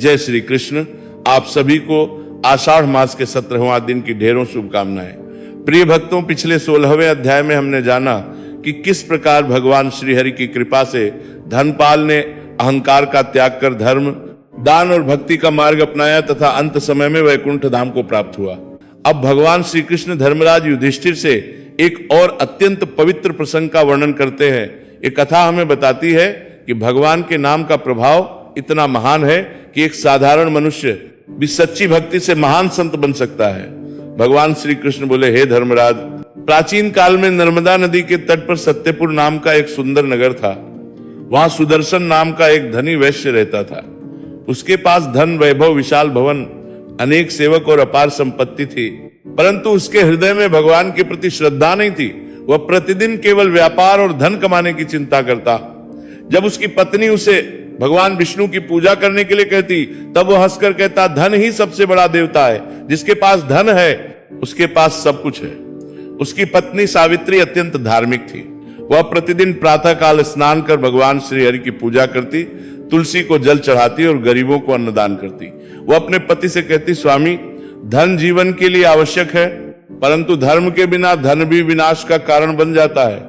जय श्री कृष्ण। आप सभी को आषाढ़ मास के 17वां दिन की ढेरों शुभकामनाएं। प्रिय भक्तों, पिछले 16वें अध्याय में हमने जाना कि किस प्रकार भगवान श्रीहरि की कृपा से धनपाल ने अहंकार का त्याग कर धर्म, दान और भक्ति का मार्ग अपनाया तथा अंत समय में वैकुंठ धाम को प्राप्त हुआ। अब भगवान श्री कृष्ण धर्मराज युधिष्ठिर से एक और अत्यंत पवित्र प्रसंग का वर्णन करते हैं। ये कथा हमें बताती है कि भगवान के नाम का प्रभाव इतना महान है कि एक साधारण मनुष्य भी सच्ची भक्ति से महान संत बन सकता है। भगवान श्री कृष्ण बोले, हे धर्मराज, प्राचीन काल में नर्मदा नदी के तट पर सत्यपुर नाम का एक सुंदर नगर था। वहां सुदर्शन नाम का एक धनी वैश्य रहता था। उसके पास धन, वैभव, विशाल भवन, अनेक सेवक और अपार संपत्ति थी, परंतु उसके हृदय में भगवान के प्रति श्रद्धा नहीं थी। वह प्रतिदिन केवल व्यापार और धन कमाने की चिंता करता। जब उसकी पत्नी उसे भगवान विष्णु की पूजा करने के लिए कहती, तब वो हंसकर कहता, धन ही सबसे बड़ा देवता है। जिसके पास धन है उसके पास सब कुछ है। उसकी पत्नी सावित्री अत्यंत धार्मिक थी। वह प्रतिदिन प्रातः काल स्नान कर भगवान श्री हरि की पूजा करती, तुलसी को जल चढ़ाती और गरीबों को अन्नदान करती। वह अपने पति से कहती, स्वामी, धन जीवन के लिए आवश्यक है, परंतु धर्म के बिना धन भी विनाश का कारण बन जाता है।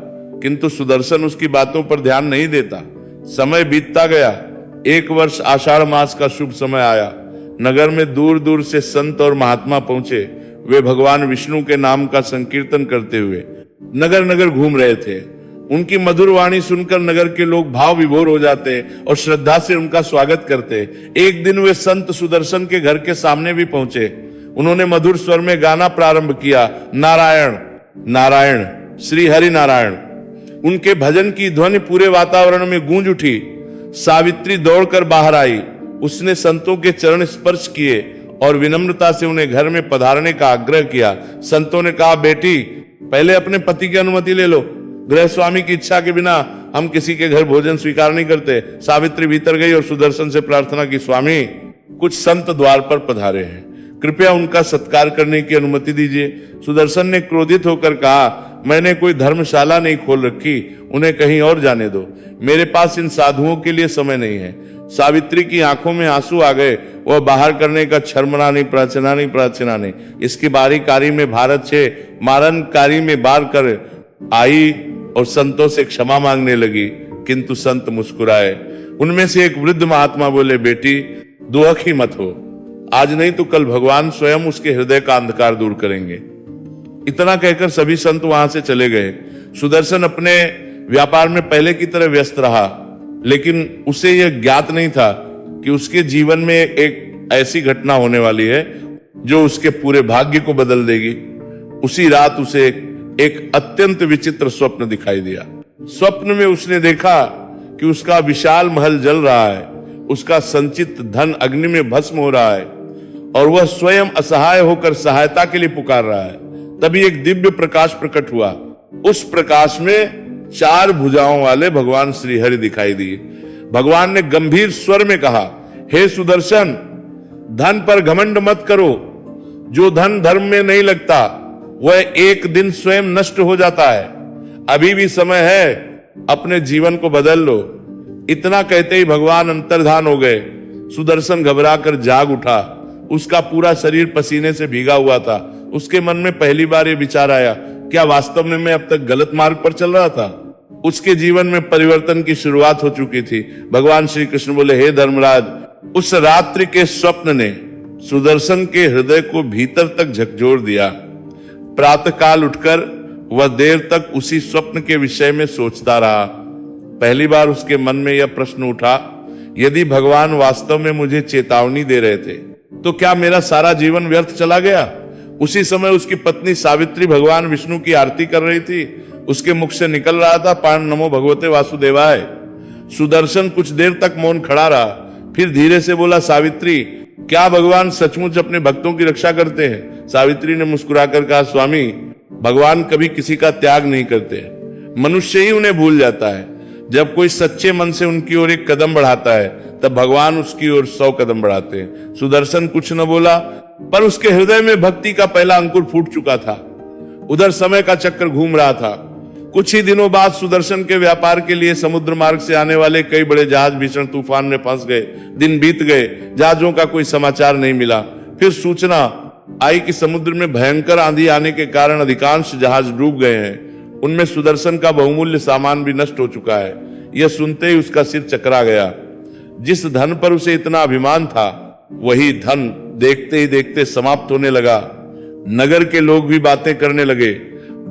किंतु सुदर्शन उसकी बातों पर ध्यान नहीं देता। समय बीतता गया। एक वर्ष आषाढ़ मास का शुभ समय आया। नगर में दूर दूर से संत और महात्मा पहुंचे। वे भगवान विष्णु के नाम का संकीर्तन करते हुए नगर नगर घूम रहे थे। उनकी मधुर वाणी सुनकर नगर के लोग भाव विभोर हो जाते और श्रद्धा से उनका स्वागत करते। एक दिन वे संत सुदर्शन के घर के सामने भी पहुंचे। उन्होंने मधुर स्वर में गाना प्रारंभ किया, नारायण नारायण श्री हरि नारायण। उनके भजन की ध्वनि पूरे वातावरण में गूंज उठी। सावित्री दौड़कर बाहर आई। उसने संतों के चरण स्पर्श किए और विनम्रता से उन्हें घर में पधारने का आग्रह किया। संतों ने कहा, बेटी, पहले अपने पति की अनुमति ले लो। गृह स्वामी की इच्छा के बिना हम किसी के घर भोजन स्वीकार नहीं करते। सावित्री भीतर गई और सुदर्शन से प्रार्थना की, स्वामी, कुछ संत द्वार पर पधारे हैं, कृपया उनका सत्कार करने की अनुमति दीजिए। सुदर्शन ने क्रोधित होकर कहा, मैंने कोई धर्मशाला नहीं खोल रखी, उन्हें कहीं और जाने दो। मेरे पास इन साधुओं के लिए समय नहीं है। सावित्री की आंखों में आंसू आ गए। वह बाहर करने का छरमना नहीं, प्रार्थना नहीं। इसकी बारी कारी में भारत छे, मारन कारी में बार कर आई और संतों से क्षमा मांगने लगी। किंतु संत मुस्कुराए। उनमें से एक वृद्ध महात्मा बोले, बेटी, दुखी मत हो। आज नहीं तो कल भगवान स्वयं उसके हृदय का अंधकार दूर करेंगे। इतना कहकर सभी संत वहां से चले गए। सुदर्शन अपने व्यापार में पहले की तरह व्यस्त रहा, लेकिन उसे यह ज्ञात नहीं था कि उसके जीवन में एक ऐसी घटना होने वाली है जो उसके पूरे भाग्य को बदल देगी। उसी रात उसे एक अत्यंत विचित्र स्वप्न दिखाई दिया। स्वप्न में उसने देखा कि उसका विशाल महल जल रहा है, उसका संचित धन अग्नि में भस्म हो रहा है और वह स्वयं असहाय होकर सहायता के लिए पुकार रहा है। तभी एक दिव्य प्रकाश प्रकट हुआ। उस प्रकाश में 4 भुजाओं वाले भगवान श्री हरि दिखाई दिए। भगवान ने गंभीर स्वर में कहा, हे सुदर्शन, धन पर घमंड मत करो। जो धन धर्म में नहीं लगता वह एक दिन स्वयं नष्ट हो जाता है। अभी भी समय है, अपने जीवन को बदल लो। इतना कहते ही भगवान अंतर्धान हो गए। सुदर्शन घबराकर जाग उठा। उसका पूरा शरीर पसीने से भीगा हुआ था। उसके मन में पहली बार यह विचार आया, क्या वास्तव में मैं अब तक गलत मार्ग पर चल रहा था? उसके जीवन में परिवर्तन की शुरुआत हो चुकी थी। भगवान श्री कृष्ण बोले, हे धर्मराज, उस रात्रि के स्वप्न ने सुदर्शन के हृदय को भीतर तक झकझोर दिया। प्रातःकाल उठकर वह देर तक उसी स्वप्न के विषय में सोचता रहा। पहली बार उसके मन में यह प्रश्न उठा, यदि भगवान वास्तव में मुझे चेतावनी दे रहे थे तो क्या मेरा सारा जीवन व्यर्थ चला गया? उसी समय उसकी पत्नी सावित्री भगवान विष्णु की आरती कर रही थी। उसके मुख से निकल रहा था, पाण नमो भगवते वासुदेवाय। सुदर्शन कुछ देर तक मौन खड़ा रहा, फिर धीरे से बोला, सावित्री, क्या भगवान सचमुच अपने भक्तों की रक्षा करते हैं? सावित्री ने मुस्कुराकर कहा, स्वामी, भगवान कभी किसी का त्याग नहीं करते, मनुष्य ही उन्हें भूल जाता है। जब कोई सच्चे मन से उनकी ओर एक कदम बढ़ाता है तब भगवान उसकी ओर 100 कदम बढ़ाते हैं। सुदर्शन कुछ न बोला, पर उसके हृदय में भक्ति का पहला अंकुर फूट चुका था। उधर समय का चक्र घूम रहा था। कुछ ही दिनों बाद सुदर्शन के व्यापार के लिए समुद्र मार्ग से आने वाले कई बड़े जहाज भीषण तूफान में फंस गए। दिन बीत गए, जहाजों का कोई समाचार नहीं मिला। फिर सूचना आई कि समुद्र में भयंकर आंधी आने के कारण अधिकांश जहाज डूब गए हैं। उनमें सुदर्शन का बहुमूल्य सामान भी नष्ट हो चुका है। यह सुनते ही उसका सिर चकरा गया। जिस धन पर उसे इतना अभिमान था, वही धन देखते ही देखते समाप्त होने लगा। नगर के लोग भी बातें करने लगे,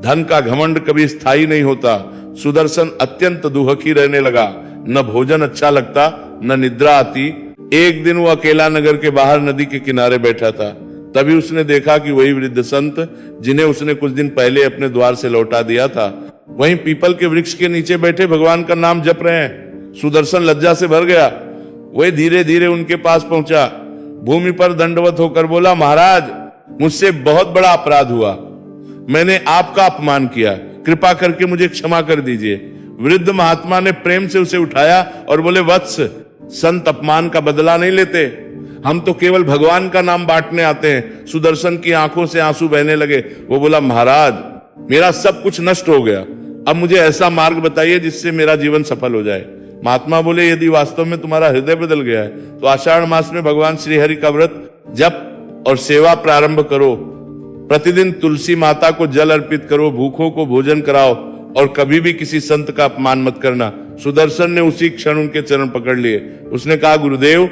धन का घमंड कभी स्थायी नहीं होता। सुदर्शन अत्यंत दुखी रहने लगा। न भोजन अच्छा लगता, न निद्रा आती। एक दिन वो अकेला नगर के बाहर नदी के किनारे बैठा था। तभी उसने देखा कि वही वृद्ध संत, जिन्हें उसने कुछ दिन पहले अपने द्वार से लौटा दिया था, वहीं पीपल के वृक्ष के नीचे बैठे भगवान का नाम जप रहे हैं। सुदर्शन लज्जा से भर गया। वह धीरे धीरे उनके पास पहुंचा, भूमि पर दंडवत होकर बोला, महाराज, मुझसे बहुत बड़ा अपराध हुआ। मैंने आपका अपमान किया, कृपा करके मुझे क्षमा कर दीजिए। वृद्ध महात्मा ने प्रेम से उसे उठाया और बोले, वत्स, संत अपमान का बदला नहीं लेते, हम तो केवल भगवान का नाम बांटने आते हैं। सुदर्शन की आंखों से आंसू बहने लगे। वो बोला, महाराज, मेरा सब कुछ नष्ट हो गया, अब मुझे ऐसा मार्ग बताइए जिससे मेरा जीवन सफल हो जाए। महात्मा बोले, यदि वास्तव में तुम्हारा हृदय बदल गया है तो आषाढ़ मास में भगवान श्री हरि का व्रत, जप और सेवा प्रारंभ करो। प्रतिदिन तुलसी माता को जल अर्पित करो, भूखों को भोजन कराओ और कभी भी किसी संत का अपमान मत करना। सुदर्शन ने उसी क्षण उनके चरण पकड़ लिए। उसने कहा, गुरुदेव,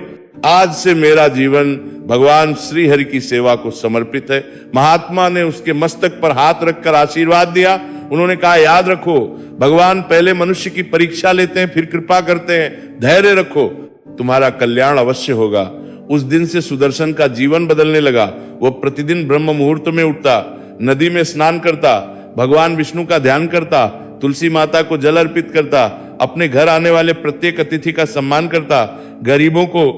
आज से मेरा जीवन भगवान श्री हरि की सेवा को समर्पित है। महात्मा ने उसके मस्तक पर हाथ रखकर आशीर्वाद दिया। उन्होंने कहा, याद रखो, भगवान पहले मनुष्य की परीक्षा लेते हैं, फिर कृपा करते हैं। धैर्य रखो, तुम्हारा कल्याण अवश्य होगा। उस दिन से सुदर्शन का जीवन बदलने लगा। वो प्रतिदिन ब्रह्म मुहूर्त में उठता, नदी में स्नान करता, भगवान विष्णु का ध्यान करता, तुलसी माता को जल अर्पित करता, अपने घर आने वाले प्रत्येक अतिथि का सम्मान करता, गरीबों को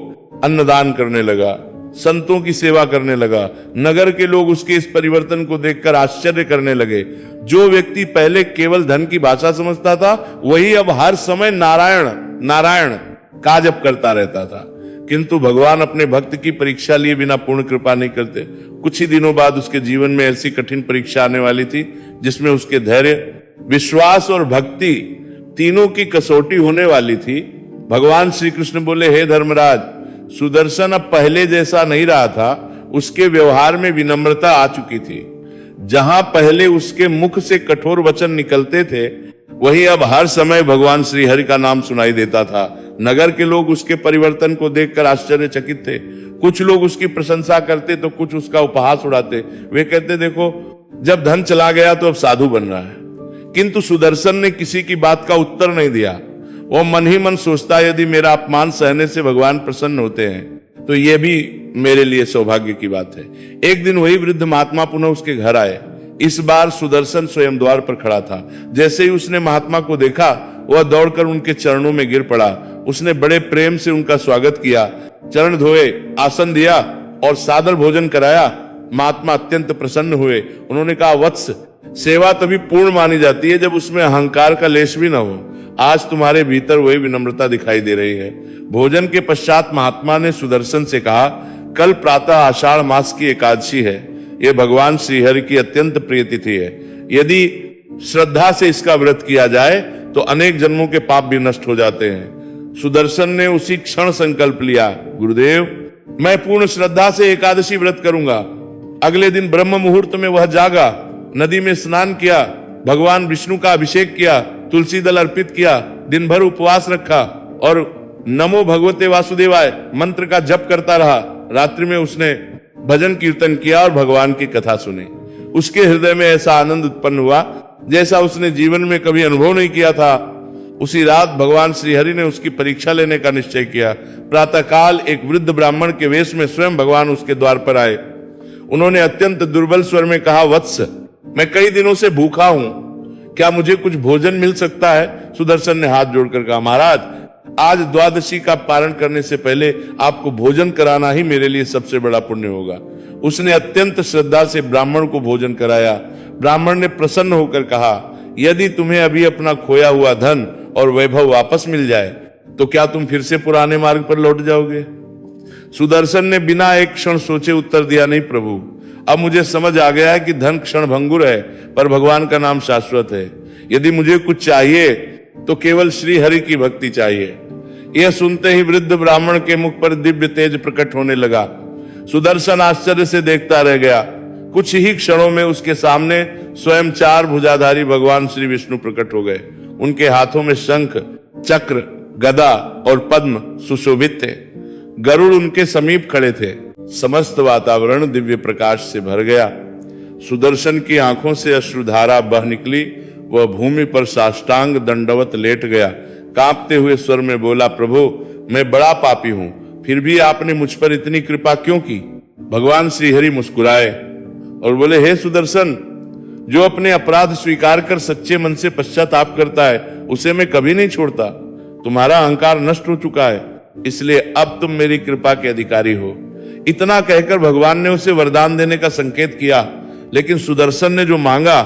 अन्नदान करने लगा, संतों की सेवा करने लगा। नगर के लोग उसके इस परिवर्तन को देखकर आश्चर्य करने लगे। जो व्यक्ति पहले केवल धन की भाषा समझता था, वही अब हर समय नारायण नारायण का जप करता रहता था। किंतु भगवान अपने भक्त की परीक्षा लिए बिना पूर्ण कृपा नहीं करते। कुछ ही दिनों बाद उसके जीवन में ऐसी कठिन परीक्षा आने वाली थी जिसमें उसके धैर्य, विश्वास और भक्ति तीनों की कसौटी होने वाली थी। भगवान श्री कृष्ण बोले, हे धर्मराज, सुदर्शन अब पहले जैसा नहीं रहा था। उसके व्यवहार में विनम्रता आ चुकी थी। जहां पहले उसके मुख से कठोर वचन निकलते थे, वहीं अब हर समय भगवान श्री हरि का नाम सुनाई देता था। नगर के लोग उसके परिवर्तन को देखकर आश्चर्यचकित थे। कुछ लोग उसकी प्रशंसा करते तो कुछ उसका उपहास उड़ाते। वे कहते, देखो, जब धन चला गया तो अब साधु बन रहा है। किंतु सुदर्शन ने किसी की बात का उत्तर नहीं दिया। वो मन ही मन सोचता, यदि मेरा अपमान सहने से भगवान प्रसन्न होते हैं तो यह भी मेरे लिए सौभाग्य की बात है। एक दिन वही वृद्ध महात्मा पुनः उसके घर आए। इस बार सुदर्शन स्वयं द्वार पर खड़ा था। जैसे ही उसने महात्मा को देखा, वह दौड़कर उनके चरणों में गिर पड़ा। उसने बड़े प्रेम से उनका स्वागत किया, चरण धोए, आसन दिया और सादर भोजन कराया। महात्मा अत्यंत प्रसन्न हुए। उन्होंने कहा, वत्स, सेवा तभी पूर्ण मानी जाती है जब उसमें अहंकार का लेश भी न हो। आज तुम्हारे भीतर वही विनम्रता दिखाई दे रही है। भोजन के पश्चात महात्मा ने सुदर्शन से कहा, कल प्रातः आषाढ़ मास की एकादशी है। यह भगवान श्री हरि की अत्यंत प्रिय तिथि है। यदि श्रद्धा से इसका व्रत किया जाए तो अनेक जन्मों के पाप भी नष्ट हो जाते हैं। सुदर्शन ने उसी क्षण संकल्प लिया, गुरुदेव, मैं पूर्ण श्रद्धा से एकादशी व्रत करूंगा। अगले दिन ब्रह्म मुहूर्त में वह जागा, नदी में स्नान किया, भगवान विष्णु का अभिषेक किया, तुलसी दल अर्पित किया, दिन भर उपवास रखा और नमो भगवते वासुदेवाय मंत्र का जप करता रहा। रात्रि में उसने भजन कीर्तन किया और भगवान की कथा सुनी। उसके हृदय में ऐसा आनंद उत्पन्न हुआ जैसा उसने जीवन में कभी अनुभव नहीं किया था। उसी रात भगवान श्री हरि ने उसकी परीक्षा लेने का निश्चय किया। प्रातःकाल एक वृद्ध ब्राह्मण के वेश में स्वयं भगवान उसके द्वार पर आए। उन्होंने अत्यंत दुर्बल स्वर में कहा, वत्स, मैं कई दिनों से भूखा हूं, क्या मुझे कुछ भोजन मिल सकता है? सुदर्शन ने हाथ जोड़कर कहा, महाराज, आज द्वादशी का पारण करने से पहले आपको भोजन कराना ही मेरे लिए सबसे बड़ा पुण्य होगा। उसने अत्यंत श्रद्धा से ब्राह्मण को भोजन कराया। ब्राह्मण ने प्रसन्न होकर कहा, यदि तुम्हें अभी अपना खोया हुआ धन और वैभव वापस मिल जाए तो क्या तुम फिर से पुराने मार्ग पर लौट जाओगे? सुदर्शन ने बिना एक क्षण सोचे उत्तर दिया, नहीं प्रभु, अब मुझे समझ आ गया है कि धन क्षण भंगुर है, पर भगवान का नाम शाश्वत है। यदि मुझे कुछ चाहिए तो केवल श्री हरि की भक्ति चाहिए। यह सुनते ही वृद्ध ब्राह्मण के मुख पर दिव्य तेज प्रकट होने लगा। सुदर्शन आश्चर्य से देखता रह गया। कुछ ही क्षणों में उसके सामने स्वयं 4 भुजाधारी भगवान श्री विष्णु प्रकट हो गए। उनके हाथों में शंख, चक्र, गदा और पद्म सुशोभित थे। गरुड़ उनके समीप खड़े थे। समस्त वातावरण दिव्य प्रकाश से भर गया। सुदर्शन की आंखों से अश्रुधारा बह निकली। वह भूमि पर साष्टांग दंडवत लेट गया। कांपते हुए स्वर में बोला, प्रभु, मैं बड़ा पापी हूं, फिर भी आपने मुझ पर इतनी कृपा क्यों की? भगवान श्रीहरि मुस्कुराए और बोले, हे सुदर्शन, जो अपने अपराध स्वीकार कर सच्चे मन से पश्चाताप करता है उसे मैं कभी नहीं छोड़ता। तुम्हारा अहंकार नष्ट हो चुका है, इसलिए अब तुम मेरी कृपा के अधिकारी हो। इतना कहकर भगवान ने उसे वरदान देने का संकेत किया, लेकिन सुदर्शन ने जो मांगा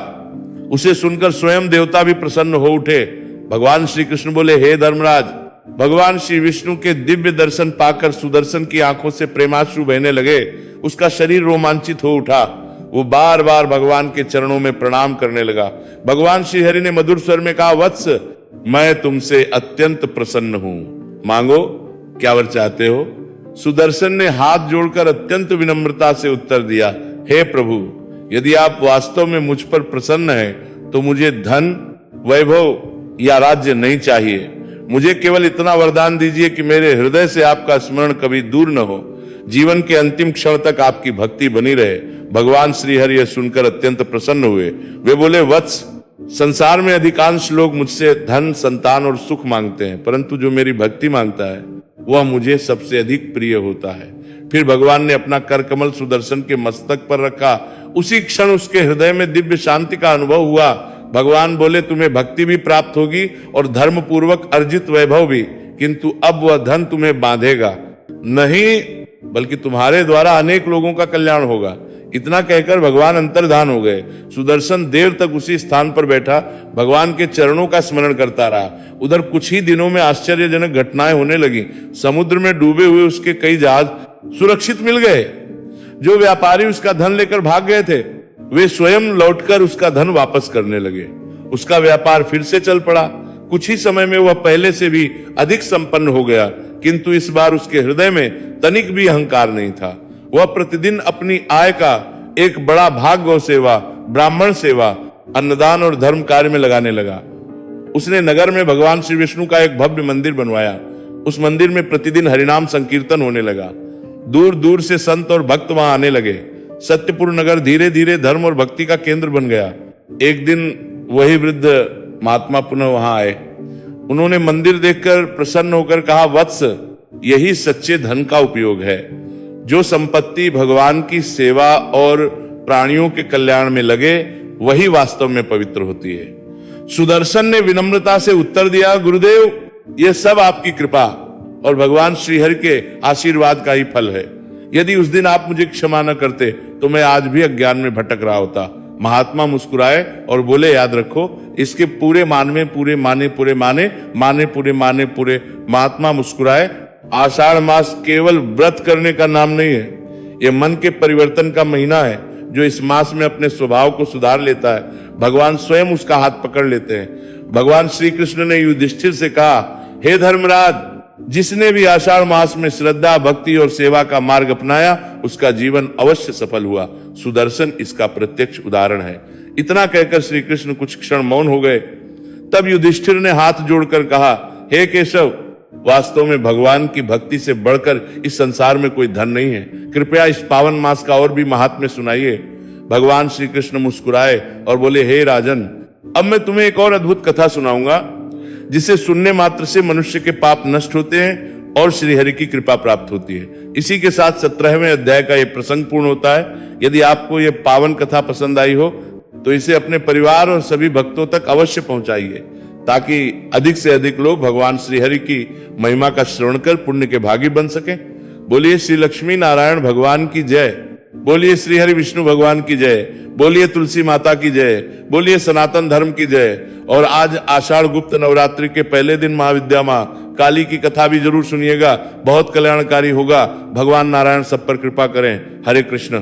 उसे सुनकर स्वयं देवता भी प्रसन्न हो उठे। भगवान श्री कृष्ण बोले, हे धर्मराज, भगवान श्री विष्णु के दिव्य दर्शन पाकर सुदर्शन की आंखों से प्रेमाश्रु बहने लगे। उसका शरीर रोमांचित हो उठा। वो बार बार भगवान के चरणों में प्रणाम करने लगा। भगवान श्री हरि ने मधुर स्वर में कहा, वत्स, मैं तुमसे अत्यंत प्रसन्न हूं, मांगो क्या वर चाहते हो। सुदर्शन ने हाथ जोड़कर अत्यंत विनम्रता से उत्तर दिया, हे प्रभु, यदि आप वास्तव में मुझ पर प्रसन्न हैं तो मुझे धन, वैभव या राज्य नहीं चाहिए। मुझे केवल इतना वरदान दीजिए कि मेरे हृदय से आपका स्मरण कभी दूर न हो, जीवन के अंतिम क्षण तक आपकी भक्ति बनी रहे। भगवान श्री हरि यह सुनकर अत्यंत प्रसन्न हुए। वे बोले, वत्स, संसार में अधिकांश लोग मुझसे धन, संतान और सुख मांगते हैं, परंतु जो मेरी भक्ति मांगता है वह मुझे सबसे अधिक प्रिय होता है। फिर भगवान ने अपना कर कमल सुदर्शन के मस्तक पर रखा। उसी क्षण उसके हृदय में दिव्य शांति का अनुभव हुआ। भगवान बोले, तुम्हें भक्ति भी प्राप्त होगी और धर्म पूर्वक अर्जित वैभव भी, किंतु अब वह धन तुम्हें बांधेगा नहीं, बल्कि तुम्हारे द्वारा अनेक लोगों का कल्याण होगा। इतना कहकर भगवान अंतर्धान हो गए। सुदर्शन देर तक उसी स्थान पर बैठा भगवान के चरणों का स्मरण करता रहा। उधर कुछ ही दिनों में आश्चर्यजनक घटनाएं होने लगी। समुद्र में डूबे हुए उसके कई जहाज सुरक्षित मिल गए। जो व्यापारी उसका धन लेकर भाग गए थे, वे स्वयं लौटकर उसका धन वापस करने लगे। उसका व्यापार फिर से चल पड़ा। कुछ ही समय में वह पहले से भी अधिक संपन्न हो गया, किंतु इस बार उसके हृदय में तनिक भी अहंकार नहीं था। वह प्रतिदिन अपनी आय का एक बड़ा भाग गौ सेवा, ब्राह्मण सेवा, अन्नदान और धर्म कार्य में लगाने लगा। उसने नगर में भगवान श्री विष्णु का एक भव्य मंदिर बनवाया। उस मंदिर में प्रतिदिन हरिनाम संकीर्तन होने लगा। दूर दूर से संत और भक्त वहां आने लगे। सत्यपुर नगर धीरे धीरे धर्म और भक्ति का केंद्र बन गया। एक दिन वही वृद्ध महात्मा पुनः वहां आए। उन्होंने मंदिर देखकर प्रसन्न होकर कहा, वत्स, यही सच्चे धन का उपयोग है। जो संपत्ति भगवान की सेवा और प्राणियों के कल्याण में लगे वही वास्तव में पवित्र होती है। सुदर्शन ने विनम्रता से उत्तर दिया, गुरुदेव, यह सब आपकी कृपा और भगवान श्रीहरि के आशीर्वाद का ही फल है। यदि उस दिन आप मुझे क्षमा न करते तो मैं आज भी अज्ञान में भटक रहा होता। महात्मा मुस्कुराए और बोले, याद रखो, इसके पूरे माने पूरे माने पूरे माने माने पूरे माने पूरे। महात्मा मुस्कुराए। आषाढ़ मास केवल व्रत करने का नाम नहीं है, यह मन के परिवर्तन का महीना है। जो इस मास में अपने स्वभाव को सुधार लेता है, भगवान स्वयं उसका हाथ पकड़ लेते हैं। भगवान श्री कृष्ण ने युधिष्ठिर से कहा, हे धर्मराज, जिसने भी आषाढ़ मास में श्रद्धा, भक्ति और सेवा का मार्ग अपनाया उसका जीवन अवश्य सफल हुआ। सुदर्शन इसका प्रत्यक्ष उदाहरण है। इतना कहकर श्री कृष्ण कुछ क्षण मौन हो गए। तब युधिष्ठिर ने हाथ जोड़कर कहा, हे केशव, वास्तव में भगवान की भक्ति से बढ़कर इस संसार में कोई धन नहीं है। कृपया इस पावन मास का और भी महात्म्य सुनाइए। भगवान श्री कृष्ण मुस्कुराए और बोले, हे राजन, अब मैं तुम्हें एक और अद्भुत कथा सुनाऊंगा जिसे सुनने मात्र से मनुष्य के पाप नष्ट होते हैं और श्रीहरि की कृपा प्राप्त होती है। इसी के साथ 17वें अध्याय का यह प्रसंग पूर्ण होता है। यदि आपको यह पावन कथा पसंद आई हो तो इसे अपने परिवार और सभी भक्तों तक अवश्य पहुंचाइए, ताकि अधिक से अधिक लोग भगवान श्रीहरि की महिमा का श्रवण कर पुण्य के भागी बन सकें। बोलिए श्री लक्ष्मी नारायण भगवान की जय। बोलिए श्री हरि विष्णु भगवान की जय। बोलिए तुलसी माता की जय। बोलिए सनातन धर्म की जय। और आज आषाढ़ गुप्त नवरात्रि के पहले दिन महाविद्या माँ काली की कथा भी जरूर सुनिएगा, बहुत कल्याणकारी होगा। भगवान नारायण सब पर कृपा करें। हरे कृष्ण।